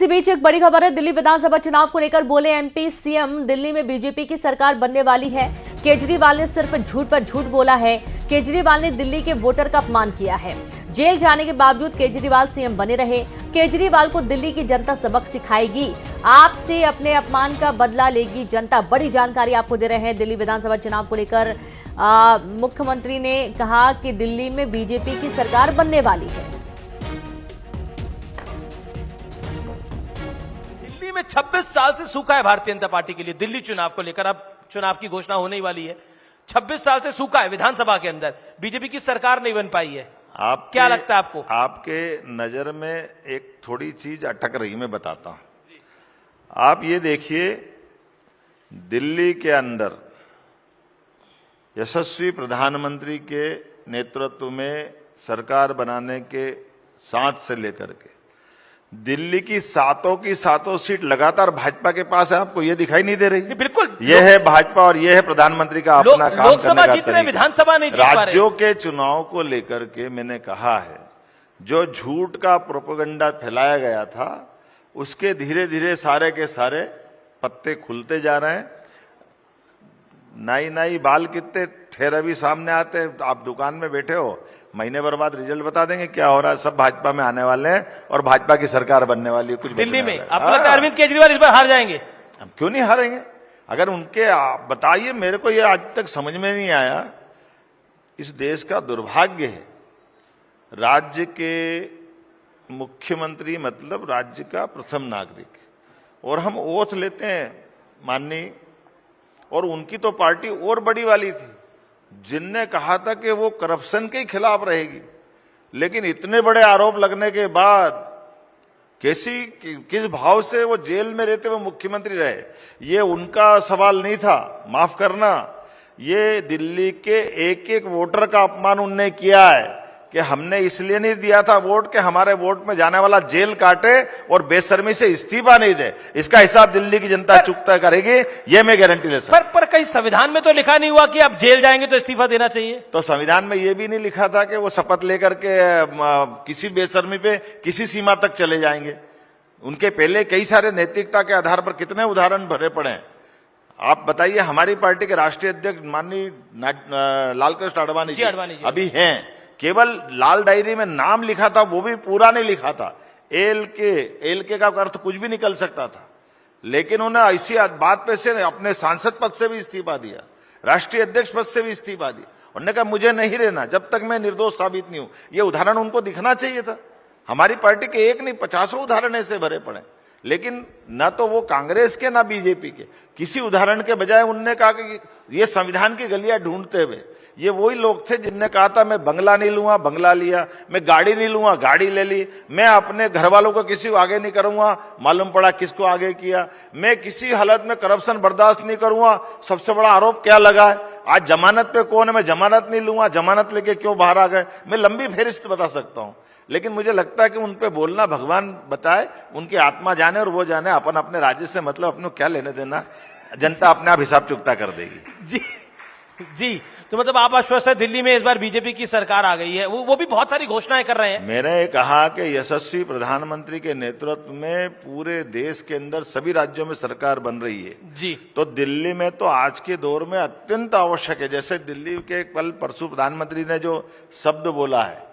इसी बीच एक बड़ी खबर है। दिल्ली विधानसभा चुनाव को लेकर बोले एमपी सीएम, दिल्ली में बीजेपी की सरकार बनने वाली है। केजरीवाल ने सिर्फ झूठ पर झूठ बोला है। केजरीवाल ने दिल्ली के वोटर का अपमान किया है। जेल जाने के बावजूद केजरीवाल सीएम बने रहे। केजरीवाल को दिल्ली की जनता सबक सिखाएगी, आपसे अपने अपमान का बदला लेगी जनता। बड़ी जानकारी आपको दे रहे हैं दिल्ली विधानसभा चुनाव को लेकर। मुख्यमंत्री ने कहा कि दिल्ली में बीजेपी की सरकार बनने वाली है। दिल्ली में 26 साल से सूखा है भारतीय जनता पार्टी के लिए। दिल्ली चुनाव को लेकर अब चुनाव की घोषणा होने ही वाली है। 26 साल से सूखा है विधानसभा के अंदर, बीजेपी की सरकार नहीं बन पाई है। क्या लगता है आपको? आपके नजर में एक थोड़ी चीज अटक रही, मैं बताता हूं। आप ये देखिए, दिल्ली के अंदर यशस्वी प्रधानमंत्री के नेतृत्व में सरकार बनाने के साथ से लेकर के दिल्ली की सातों सीट लगातार भाजपा के पास है। आपको ये दिखाई नहीं दे रही? बिल्कुल, ये है भाजपा और ये है प्रधानमंत्री का अपना काम लोकसभा करने जीत का रहे, तरीका। विधानसभा नहीं जीत पा रहे। राज्यों के चुनाव को लेकर के मैंने कहा है, जो झूठ का प्रोपेगेंडा फैलाया गया था, उसके धीरे धीरे सारे के सारे पत्ते खुलते जा रहे हैं। नाई बाल कितने ठहर भी सामने आते। आप दुकान में बैठे हो, महीने भर बाद रिजल्ट बता देंगे क्या हो रहा है। सब भाजपा में आने वाले हैं और भाजपा की सरकार बनने वाली है। कुछ दिल्ली में आपको लगता है अरविंद केजरीवाल इस बार हार जाएंगे? हम क्यों नहीं हारेंगे? अगर उनके बताइए, मेरे को ये आज तक समझ में नहीं आया। इस देश का दुर्भाग्य है, राज्य के मुख्यमंत्री मतलब राज्य का प्रथम नागरिक, और हम ओथ लेते हैं माननीय, और उनकी तो पार्टी और बड़ी वाली थी जिनने कहा था कि वो करप्शन के खिलाफ रहेगी। लेकिन इतने बड़े आरोप लगने के बाद किस भाव से वो जेल में रहते हुए मुख्यमंत्री रहे, ये उनका सवाल नहीं था। माफ करना, ये दिल्ली के एक एक वोटर का अपमान उनने किया है कि हमने इसलिए नहीं दिया था वोट कि हमारे वोट में जाने वाला जेल काटे और बेशर्मी से इस्तीफा नहीं दे। इसका हिसाब दिल्ली की जनता चुकता करेगी, ये मैं गारंटी दे सकता हूं। पर कहीं संविधान में तो लिखा नहीं हुआ कि आप जेल जाएंगे तो इस्तीफा देना चाहिए। तो संविधान में ये भी नहीं लिखा था कि वो शपथ लेकर के किसी बेशर्मी पे किसी सीमा तक चले जाएंगे। उनके पहले कई सारे नैतिकता के आधार पर कितने उदाहरण भरे पड़े हैं। आप बताइए, हमारी पार्टी के राष्ट्रीय अध्यक्ष माननीय लालकृष्ण आडवाणी जी अभी हैं, केवल लाल डायरी में नाम लिखा था, वो भी पूरा नहीं लिखा था। एल के का अर्थ कुछ भी निकल सकता था, लेकिन उन्हें ऐसी बात पे से अपने सांसद पद से भी इस्तीफा दिया, राष्ट्रीय अध्यक्ष पद से भी इस्तीफा दिया। उन्होंने कहा मुझे नहीं रहना जब तक मैं निर्दोष साबित नहीं हूं। ये उदाहरण उनको दिखना चाहिए था। हमारी पार्टी के एक नहीं 50 उदाहरण ऐसे भरे पड़े, लेकिन न तो वो कांग्रेस के ना बीजेपी के, किसी उदाहरण के बजाय उनने कहा कि ये संविधान की गलियां ढूंढते हुए, ये वही लोग थे जिनने कहा था मैं बंगला नहीं लूंगा, बंगला लिया, मैं गाड़ी नहीं लूंगा, गाड़ी ले ली, मैं अपने घर वालों को किसी को आगे नहीं करूंगा, मालूम पड़ा किसको आगे किया, मैं किसी हालत में करप्शन बर्दाश्त नहीं करूंगा। सबसे बड़ा आरोप क्या लगा है, आज जमानत पे कौन है, मैं जमानत नहीं लूंगा, जमानत लेके क्यों बाहर आ गए। मैं लंबी फेहरिस्त बता सकता हूं, लेकिन मुझे लगता है कि उन पे बोलना भगवान बताए, उनकी आत्मा जाने और वो जाने। अपन अपने राज्य से मतलब अपने क्या लेने देना, जनता अपने आप हिसाब चुकता कर देगी। जी, तो मतलब आप आश्वस्त है दिल्ली में इस बार बीजेपी की सरकार आ गई है। वो भी बहुत सारी घोषणाएं कर रहे हैं। मैंने कहा कि यशस्वी प्रधानमंत्री के नेतृत्व में पूरे देश के अंदर सभी राज्यों में सरकार बन रही है जी। तो दिल्ली में तो आज के दौर में अत्यंत आवश्यक है। जैसे दिल्ली के कल परसों प्रधानमंत्री ने जो शब्द बोला है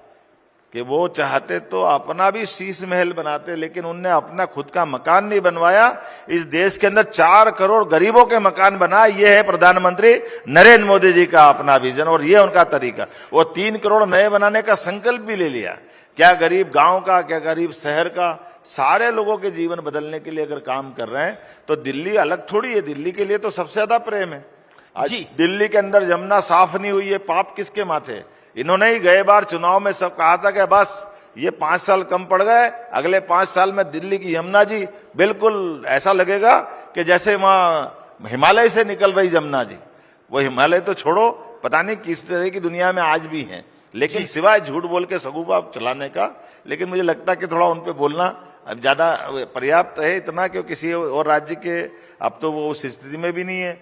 कि वो चाहते तो अपना भी शीश महल बनाते, लेकिन उनने अपना खुद का मकान नहीं बनवाया। इस देश के अंदर 4 करोड़ गरीबों के मकान बना। ये है प्रधानमंत्री नरेंद्र मोदी जी का अपना विजन और ये उनका तरीका। वो 3 करोड़ नए बनाने का संकल्प भी ले लिया। क्या गरीब गांव का, क्या गरीब शहर का, सारे लोगों के जीवन बदलने के लिए अगर काम कर रहे हैं तो दिल्ली अलग थोड़ी है। दिल्ली के लिए तो सबसे ज्यादा प्रेम है। आज दिल्ली के अंदर यमुना साफ नहीं हुई है, पाप किसके माथे? इन्होंने ही गए बार चुनाव में सब कहा था कि बस ये 5 साल कम पड़ गए, अगले 5 साल में दिल्ली की यमुना जी बिल्कुल ऐसा लगेगा कि जैसे वहां हिमालय से निकल रही यमुना जी। वो हिमालय तो छोड़ो, पता नहीं किस तरह की दुनिया में आज भी हैं, लेकिन सिवाय झूठ बोल के सगुफा चलाने का। लेकिन मुझे लगता है कि थोड़ा उन पे बोलना अब ज्यादा पर्याप्त है, इतना कि किसी और राज्य के अब तो वो उस स्थिति में भी नहीं है।